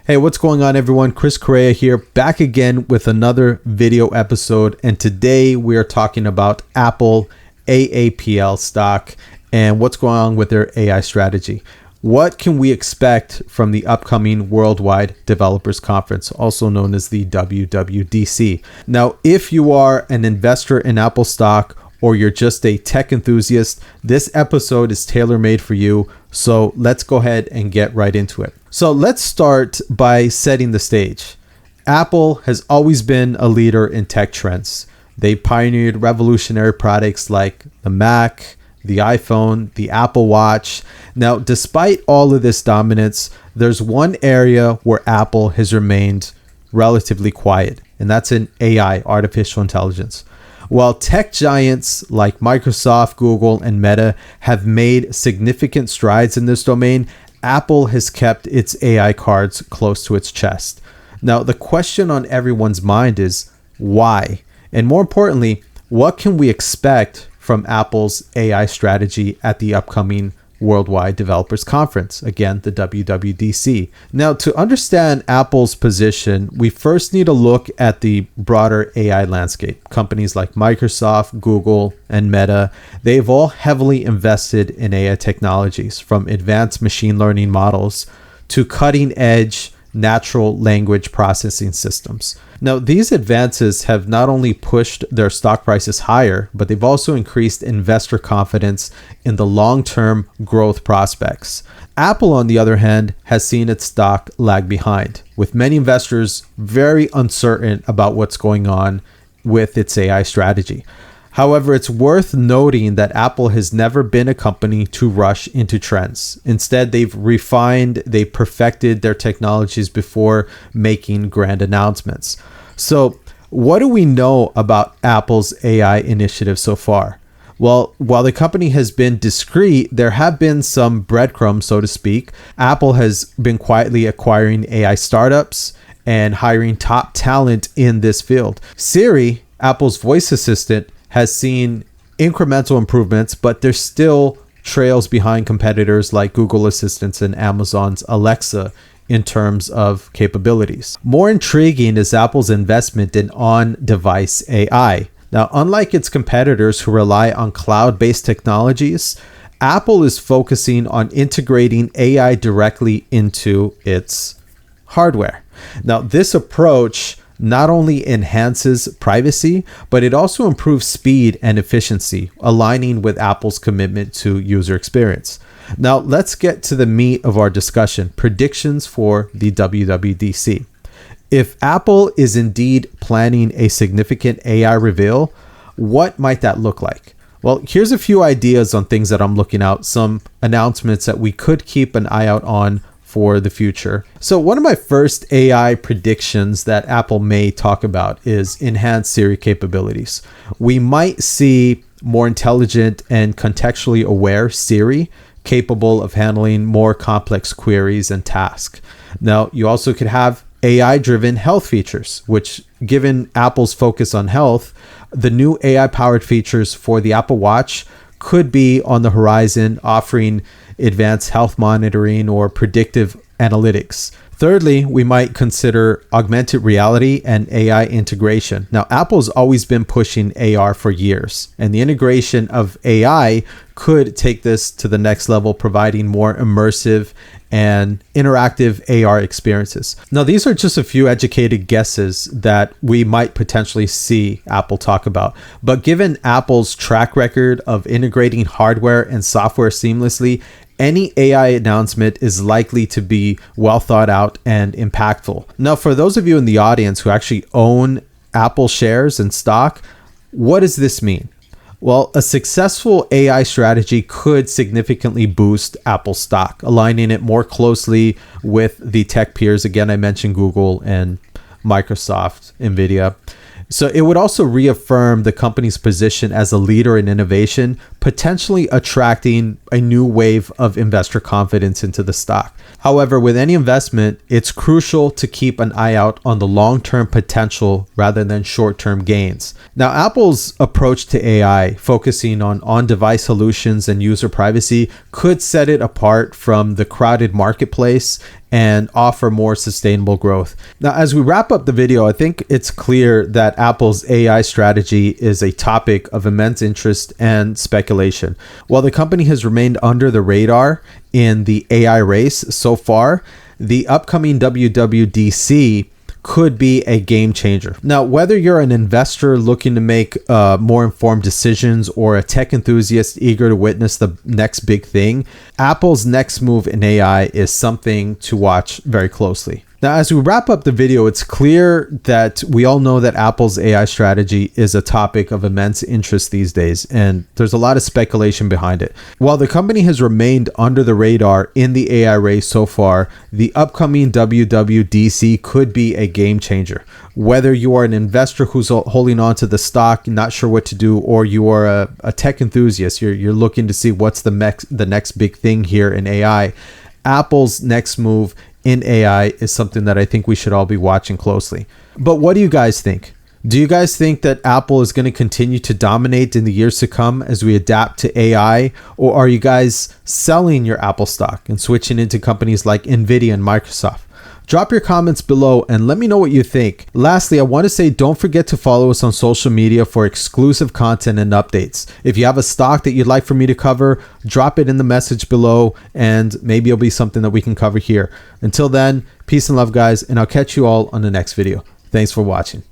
Hey, what's going on, everyone? Chris Correa here, back again with another video episode. And today we are talking about Apple AAPL stock and what's going on with their AI strategy. What can we expect from the upcoming Worldwide Developers Conference, also known as the WWDC? Now, if you are an investor in Apple stock or you're just a tech enthusiast, this episode is tailor-made for you. So let's go ahead and get right into it. So let's start by setting the stage. Apple has always been a leader in tech trends. They pioneered revolutionary products like the Mac, the iPhone, the Apple Watch. Now, despite all of this dominance, there's one area where Apple has remained relatively quiet, and that's in AI, artificial intelligence. While tech giants like Microsoft, Google, and Meta have made significant strides in this domain, Apple has kept its AI cards close to its chest. Now, the question on everyone's mind is why? And more importantly, what can we expect from Apple's AI strategy at the upcoming Worldwide Developers Conference, again, the WWDC. Now, to understand Apple's position, we first need to look at the broader AI landscape. Companies like Microsoft, Google, and Meta, they've all heavily invested in AI technologies, from advanced machine learning models to cutting-edge natural language processing systems. Now, these advances have not only pushed their stock prices higher, but they've also increased investor confidence in the long-term growth prospects. Apple, on the other hand, has seen its stock lag behind, with many investors very uncertain about what's going on with its AI strategy. However, it's worth noting that Apple has never been a company to rush into trends. Instead, they've refined, they perfected their technologies before making grand announcements. So, what do we know about Apple's AI initiative so far? Well, while the company has been discreet, there have been some breadcrumbs, so to speak. Apple has been quietly acquiring AI startups and hiring top talent in this field. Siri, Apple's voice assistant, has seen incremental improvements, but there's still trails behind competitors like Google Assistant and Amazon's Alexa in terms of capabilities. More intriguing is Apple's investment in on-device AI. Now, unlike its competitors who rely on cloud-based technologies, Apple is focusing on integrating AI directly into its hardware. Now, this approach not only enhances privacy, but it also improves speed and efficiency, aligning with Apple's commitment to user experience. Now, let's get to the meat of our discussion, predictions for the WWDC. If Apple is indeed planning a significant AI reveal, what might that look like? Well, here's a few ideas on things that I'm looking out, some announcements that we could keep an eye out on for the future. So one of my first AI predictions that Apple may talk about is enhanced Siri capabilities. We might see more intelligent and contextually aware Siri capable of handling more complex queries and tasks. Now, you also could have AI-driven health features, which, given Apple's focus on health, the new AI-powered features for the Apple Watch could be on the horizon, offering advanced health monitoring or predictive analytics. Thirdly, we might consider augmented reality and AI integration. Now, Apple's always been pushing AR for years, and the integration of AI could take this to the next level, providing more immersive and interactive AR experiences. Now, these are just a few educated guesses that we might potentially see Apple talk about. But given Apple's track record of integrating hardware and software seamlessly, any AI announcement is likely to be well thought out and impactful. Now, for those of you in the audience who actually own Apple shares and stock, what does this mean? Well, a successful AI strategy could significantly boost Apple stock, aligning it more closely with the tech peers. Again, I mentioned Google and Microsoft, Nvidia. So it would also reaffirm the company's position as a leader in innovation, potentially attracting a new wave of investor confidence into the stock. However, with any investment, it's crucial to keep an eye out on the long-term potential rather than short-term gains. Now, Apple's approach to AI, focusing on on-device solutions and user privacy, could set it apart from the crowded marketplace and offer more sustainable growth. Now, as we wrap up the video, I think it's clear that Apple's AI strategy is a topic of immense interest and speculation. While the company has remained under the radar in the AI race so far, the upcoming WWDC could be a game changer. Now, whether you're an investor looking to make more informed decisions or a tech enthusiast eager to witness the next big thing, Apple's next move in AI is something to watch very closely. Now, as we wrap up the video, it's clear that we all know that Apple's AI strategy is a topic of immense interest these days, and there's a lot of speculation behind it. While the company has remained under the radar in the AI race so far, the upcoming WWDC could be a game changer. Whether you are an investor who's holding on to the stock, not sure what to do, or you are a tech enthusiast, you're looking to see what's the next big thing here in AI, Apple's next move in AI is something that I think we should all be watching closely. But what do you guys think? Do you guys think that Apple is going to continue to dominate in the years to come as we adapt to AI? Or are you guys selling your Apple stock and switching into companies like Nvidia and Microsoft? Drop your comments below and let me know what you think. Lastly, I want to say don't forget to follow us on social media for exclusive content and updates. If you have a stock that you'd like for me to cover, drop it in the message below and maybe it'll be something that we can cover here. Until then, peace and love, guys, and I'll catch you all on the next video. Thanks for watching.